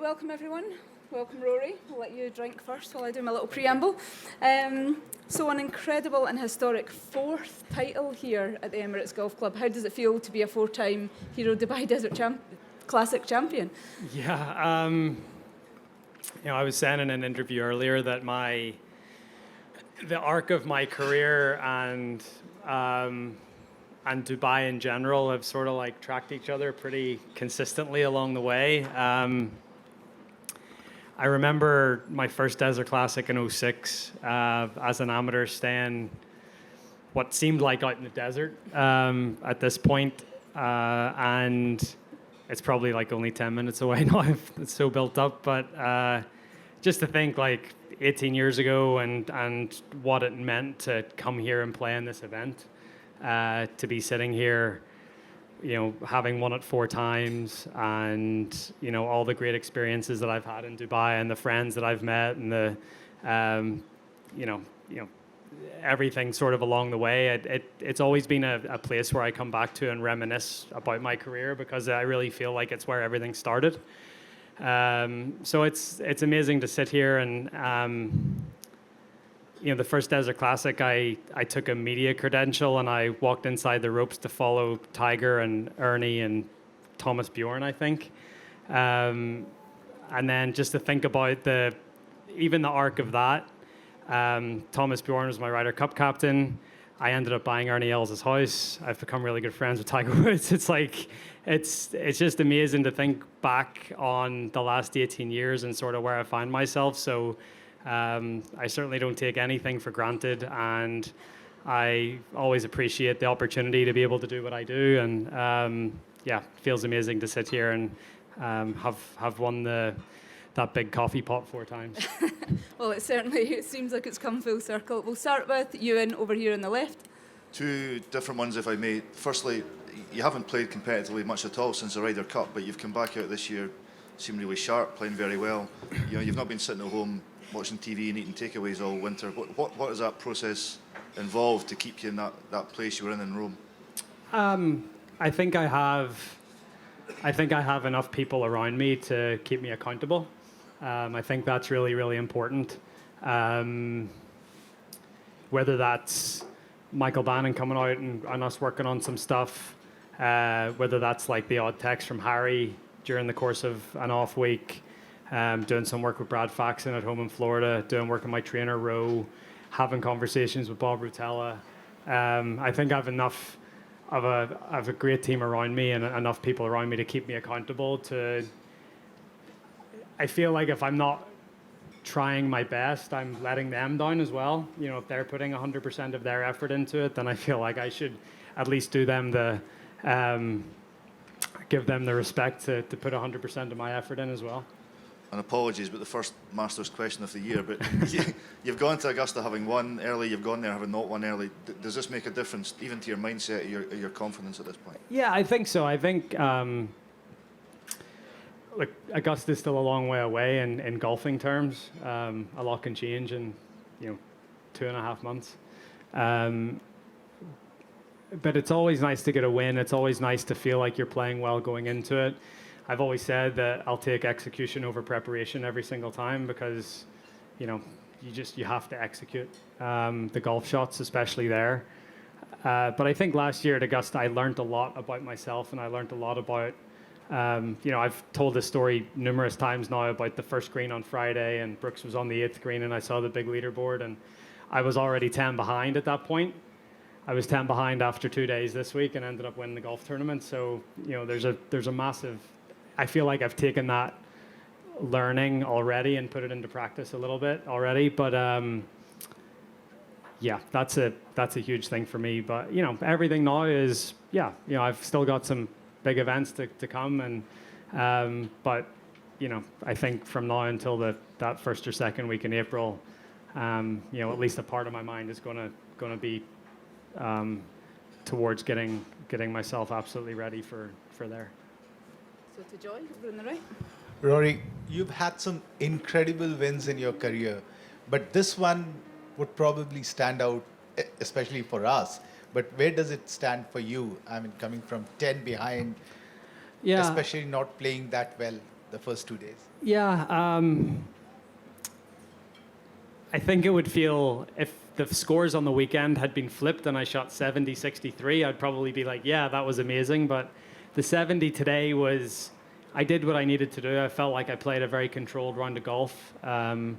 welcome everyone. Welcome Rory. I'll let you drink first while I do my little preamble. So an incredible and historic fourth title here at the Emirates Golf Club. How does it feel to be a four-time Hero Dubai Desert Classic champion? Yeah, I was saying in an interview earlier that the arc of my career and Dubai in general have sort of like tracked each other pretty consistently along the way. I remember my first Desert Classic in 06 as an amateur staying what seemed like out in the desert at this point. And it's probably like only 10 minutes away now. It's so built up. But just to think like 18 years ago and what it meant to come here and play in this event. To be sitting here, having won it 4 times, and all the great experiences that I've had in Dubai, and the friends that I've met, and the everything sort of along the way. It's always been a place where I come back to and reminisce about my career, because I really feel like it's where everything started. So it's amazing to sit here and. The first Desert Classic, I took a media credential and I walked inside the ropes to follow Tiger and Ernie and Thomas Bjorn, I think. And then just to think about even the arc of that, Thomas Bjorn was my Ryder Cup captain. I ended up buying Ernie Els' house. I've become really good friends with Tiger Woods. It's just amazing to think back on the last 18 years and sort of where I find myself. So. I certainly don't take anything for granted, and I always appreciate the opportunity to be able to do what I do. And it feels amazing to sit here and have won that big coffee pot 4 times. Well, it seems like it's come full circle. We'll start with Ewan over here on the left. 2 different ones, if I may. Firstly, you haven't played competitively much at all since the Ryder Cup, but you've come back out this year, seem really sharp, playing very well. You've not been sitting at home watching TV and eating takeaways all winter. What does that process involve to keep you in that place you were in Rome? I think I have enough people around me to keep me accountable. I think that's really, really important. Whether that's Michael Bannon coming out and us working on some stuff, whether that's like the odd text from Harry during the course of an off week, doing some work with Brad Faxon at home in Florida, doing work with my trainer Roe, having conversations with Bob Rutella. I think I have enough of a great team around me and enough people around me to keep me accountable. I feel like if I'm not trying my best, I'm letting them down as well. If they're putting 100% of their effort into it, then I feel like I should at least do them give them the respect to put 100% of my effort in as well. And apologies, but the first Masters question of the year, but you've gone to Augusta having won early, you've gone there having not won early. Does this make a difference, even to your mindset, your confidence at this point? Yeah, I think so. I think, Augusta's still a long way away in golfing terms. A lot can change in, 2.5 months. But it's always nice to get a win. It's always nice to feel like you're playing well going into it. I've always said that I'll take execution over preparation every single time, because, you have to execute the golf shots, especially there. But I think last year at Augusta, I learned a lot about myself, and I learned a lot about, I've told this story numerous times now about the first green on Friday, and Brooks was on the 8th green, and I saw the big leaderboard, and I was already 10 behind at that point. I was 10 behind after 2 days this week and ended up winning the golf tournament. So, there's a massive... I feel like I've taken that learning already and put it into practice a little bit already. But that's a huge thing for me. But everything now is I've still got some big events to come, and but I think from now until that first or second week in April, at least a part of my mind is going to be towards getting myself absolutely ready for there. So to Joy, over on the right. Rory, you've had some incredible wins in your career, but this one would probably stand out, especially for us. But where does it stand for you? I mean, coming from 10 behind, especially not playing that well the first 2 days? Yeah, I think it would feel, if the scores on the weekend had been flipped and I shot 70, 63, I'd probably be like, yeah, that was amazing. But the 70 today was, I did what I needed to do. I felt like I played a very controlled round of golf. The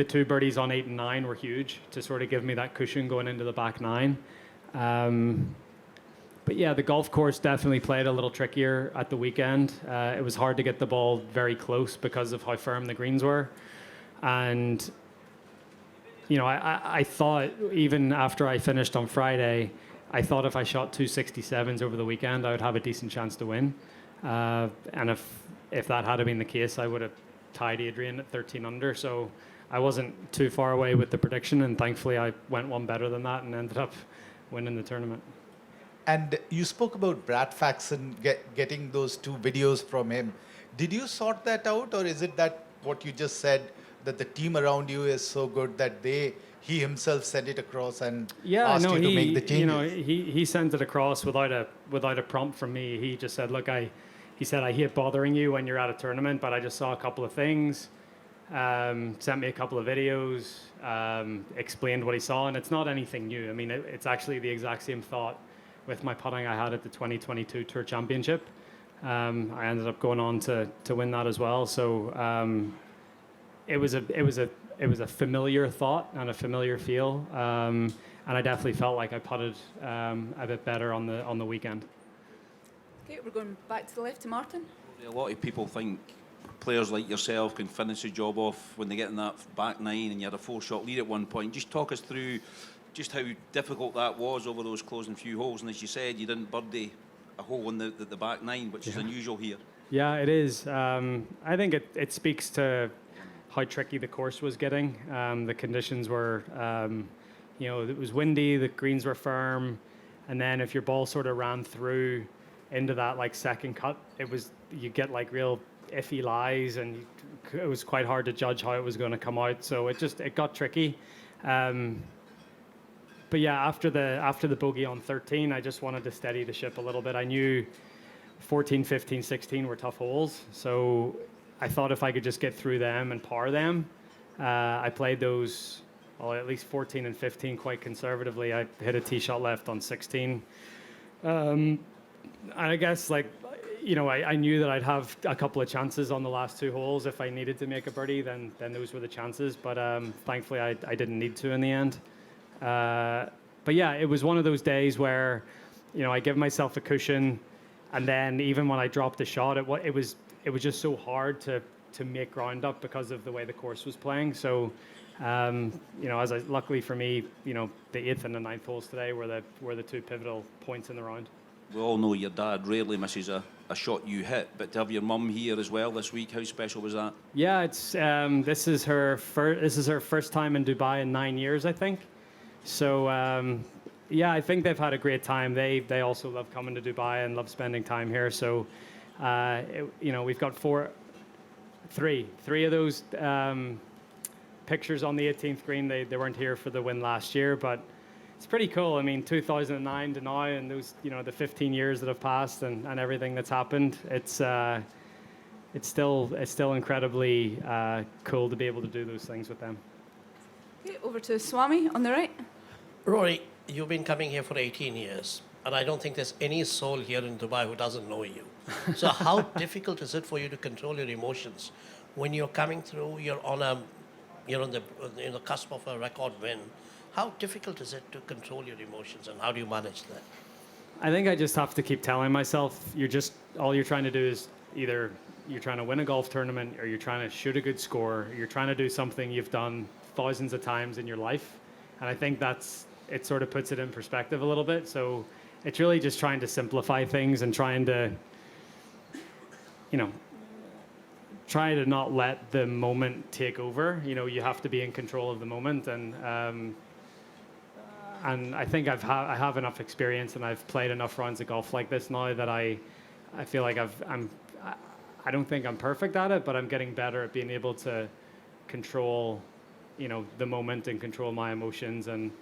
2 birdies on 8 and 9 were huge to sort of give me that cushion going into the back 9. But yeah, the golf course definitely played a little trickier at the weekend. It was hard to get the ball very close because of how firm the greens were. And, you know, I thought, even after I finished on Friday, I thought if I shot 267s over the weekend, I would have a decent chance to win. And if that had been the case, I would have tied Adrian at 13 under. So I wasn't too far away with the prediction, and thankfully I went one better than that and ended up winning the tournament. And you spoke about Brad Faxon getting those 2 videos from him. Did you sort that out, or is it that what you just said, that the team around you is so good that he himself sent it across and asked you to make the changes? You know, he sent it across without a prompt from me. He just said, look, he said, I hate bothering you when you're at a tournament, but I just saw a couple of things. Sent me a couple of videos, explained what he saw, and it's not anything new. I mean, it's actually the exact same thought with my putting I had at the 2022 Tour Championship. I ended up going on to win that as well. So it was a familiar thought and a familiar feel, and I definitely felt like I putted a bit better on the weekend. Okay, we're going back to the left to Martin. A lot of people think players like yourself can finish the job off when they get in that back 9 and you had a 4-shot lead at one point. Just talk us through just how difficult that was over those closing few holes. And as you said, you didn't birdie a hole in the back 9, which is unusual here. Yeah, it is. I think it speaks to how tricky the course was getting. The conditions were, you know, it was windy, the greens were firm, and then if your ball sort of ran through into that like second cut, you get like real iffy lies, and it was quite hard to judge how it was going to come out. So it got tricky. But yeah, after the bogey on 13, I just wanted to steady the ship a little bit. I knew 14, 15, 16 were tough holes, so I thought if I could just get through them and par them. I played those, well, at least 14 and 15 quite conservatively. I hit a tee shot left on 16. And I guess, like, you know, I knew that I'd have a couple of chances on the last 2 holes. If I needed to make a birdie, then those were the chances. But thankfully, I didn't need to in the end. But yeah, it was one of those days where, you know, I give myself a cushion, and then even when I dropped the shot, it was just so hard to make ground up because of the way the course was playing. So, you know, luckily for me, you know, the 8th and the 9th holes today were the 2 pivotal points in the round. We all know your dad rarely misses a shot you hit, but to have your mum here as well this week, how special was that? Yeah, it's this is her first time in Dubai in 9 years, I think. So yeah, I think they've had a great time. They also love coming to Dubai and love spending time here. So you know, we've got three of those pictures on the 18th green. They weren't here for the win last year, but it's pretty cool. I mean, 2009 to now, and those, you know, the 15 years that have passed and everything that's happened. It's still incredibly cool to be able to do those things with them. Okay, over to Swami on the right. Rory, you've been coming here for 18 years, and I don't think there's any soul here in Dubai who doesn't know you. So how difficult is it for you to control your emotions when you're coming through? You're on the cusp of a record win. How difficult is it to control your emotions, and how do you manage that? I think I just have to keep telling myself, all you're trying to do is either you're trying to win a golf tournament, or you're trying to shoot a good score, or you're trying to do something you've done thousands of times in your life. And I think it sort of puts it in perspective a little bit. So it's really just trying to simplify things and trying to, you know, try to not let the moment take over. You know, you have to be in control of the moment. And I think I have enough experience, and I've played enough rounds of golf like this now that I feel like I don't think I'm perfect at it, but I'm getting better at being able to control, you know, the moment and control my emotions and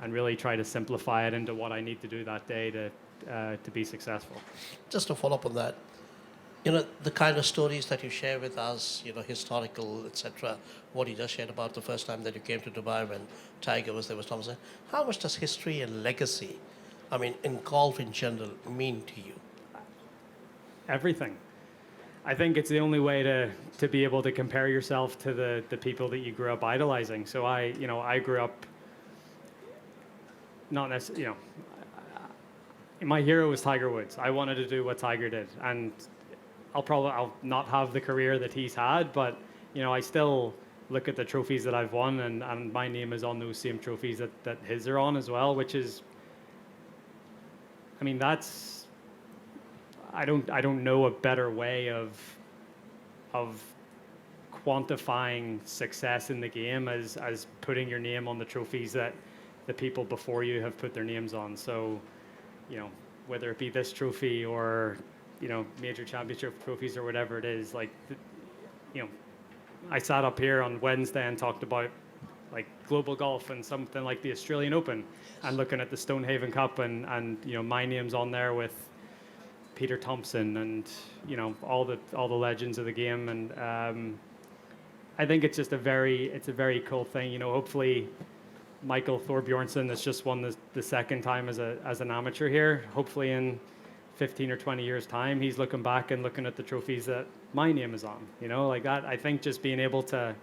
really try to simplify it into what I need to do that day to be successful. Just to follow up on that, You know, the kind of stories that you share with us, you know, historical, etc., what you just shared about the first time that you came to Dubai when Tiger was there, was Thomas. How much does history and legacy, I mean, in golf in general, mean to you? Everything. I think it's the only way to be able to compare yourself to the people that you grew up idolizing. So I grew up not necessarily, my hero was Tiger Woods. I wanted to do what Tiger did, and I'll not have the career that he's had, but I still look at the trophies that I've won, and my name is on those same trophies that his are on as well, which is, that's, I don't know a better way of quantifying success in the game as putting your name on the trophies that the people before you have put their names on. So, whether it be this trophy or, major championship trophies or whatever it is, I sat up here on Wednesday and talked about global golf and something like the Australian Open, and looking at the Stonehaven Cup and my name's on there with Peter Thompson and all the legends of the game, and I think it's just a very cool thing. Hopefully Michael Thorbjornsson has just won the second time as an amateur here. Hopefully in 15 or 20 years time he's looking back and looking at the trophies that my name is on. Like that. I think just being able to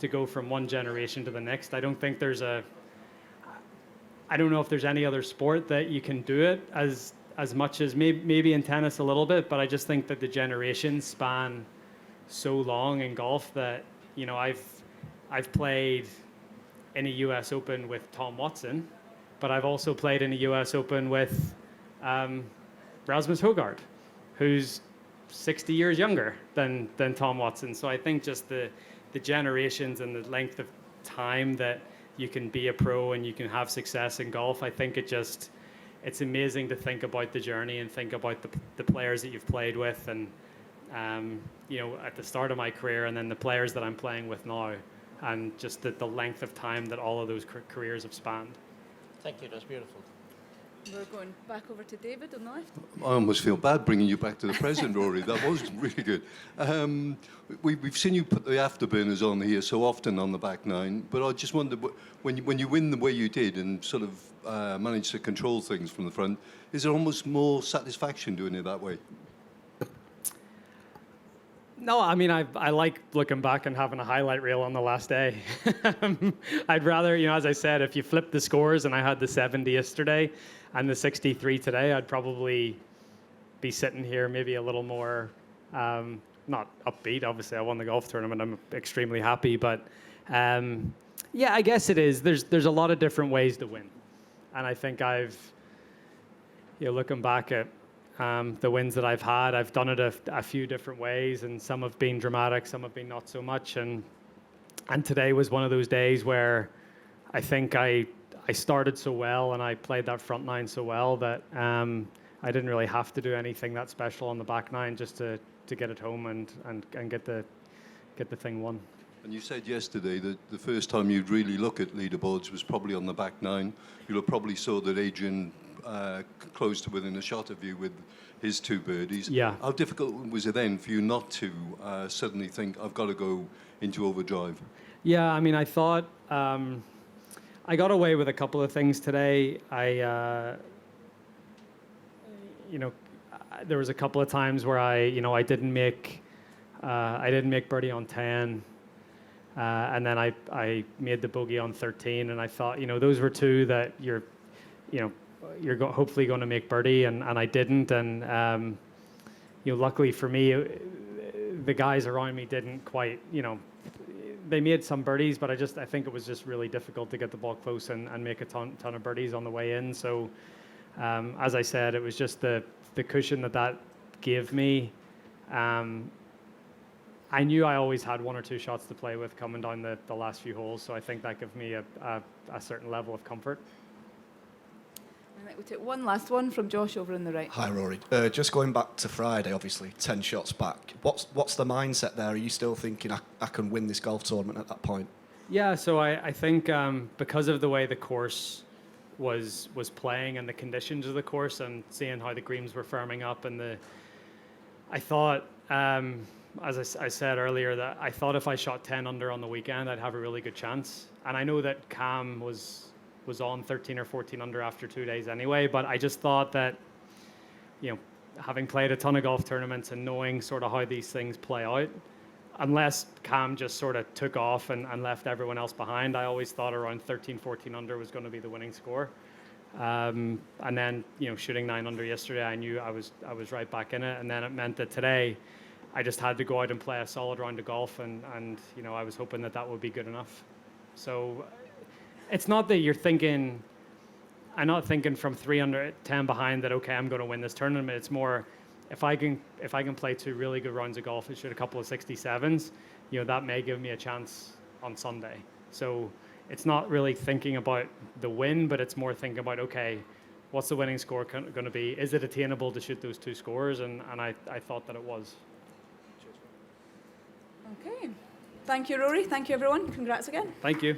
go from one generation to the next. I don't know if there's any other sport that you can do it as much as maybe in tennis a little bit, but I just think that the generations span so long in golf that I've played in a US Open with Tom Watson, but I've also played in a US Open with Rasmus Højgaard, who's 60 years younger than Tom Watson. So I think just the generations and the length of time that you can be a pro and you can have success in golf, I think it's amazing to think about the journey and think about the players that you've played with, and at the start of my career, and then the players that I'm playing with now, and just the length of time that all of those careers have spanned. Thank you, that's beautiful. We're going back over to David on the left. I almost feel bad bringing you back to the present, Rory. That was really good. We've seen you put the afterburners on here so often on the back nine, but I just wondered, when you win the way you did and sort of manage to control things from the front, is there almost more satisfaction doing it that way? No, I like looking back and having a highlight reel on the last day. I'd rather, as I said, if you flip the scores and I had the 70 yesterday and the 63 today, I'd probably be sitting here maybe a little more, not upbeat. Obviously, I won the golf tournament. I'm extremely happy. But, yeah, I guess it is. There's a lot of different ways to win. And I think looking back at the wins that I've had, I've done it a few different ways, and some have been dramatic, some have been not so much. And today was one of those days where I think I started so well and I played that front nine so well that I didn't really have to do anything that special on the back nine just to get it home and get the thing won. And you said yesterday that the first time you'd really look at leaderboards was probably on the back nine. You'll probably saw that Adrian close to within a shot of you with his two birdies. Yeah. How difficult was it then for you not to suddenly think, I've got to go into overdrive? Yeah, I thought I got away with a couple of things today. There was a couple of times where I didn't make birdie on 10. And then I made the bogey on 13, and I thought, those were two that you're hopefully going to make birdie, and I didn't. And luckily for me, the guys around me didn't quite, they made some birdies, but I think it was just really difficult to get the ball close and make a ton of birdies on the way in. So as I said, it was just the cushion that gave me. I knew I always had one or two shots to play with coming down the last few holes, so I think that gave me a certain level of comfort. I think we take one last one from Josh over on the right. Hi, Rory. Just going back to Friday, obviously, 10 shots back. What's the mindset there? Are you still thinking, I can win this golf tournament at that point? Yeah, so I think because of the way the course was playing and the conditions of the course and seeing how the greens were firming up, and I thought As I said earlier, that I thought if I shot 10 under on the weekend, I'd have a really good chance. And I know that Cam was on 13 or 14 under after 2 days anyway, but I just thought that, having played a ton of golf tournaments and knowing sort of how these things play out, unless Cam just sort of took off and left everyone else behind, I always thought around 13, 14 under was going to be the winning score. And then, shooting 9 under yesterday, I knew I was right back in it. And then it meant that today I just had to go out and play a solid round of golf, and I was hoping that would be good enough. So it's not that you're thinking, I'm not thinking from 3 under 10 behind that, okay, I'm going to win this tournament. It's more, if I can play 2 really good rounds of golf and shoot a couple of 67s, that may give me a chance on Sunday. So it's not really thinking about the win, but it's more thinking about, okay, what's the winning score going to be? Is it attainable to shoot those 2 scores? And I thought that it was. Okay. Thank you, Rory. Thank you, everyone. Congrats again. Thank you.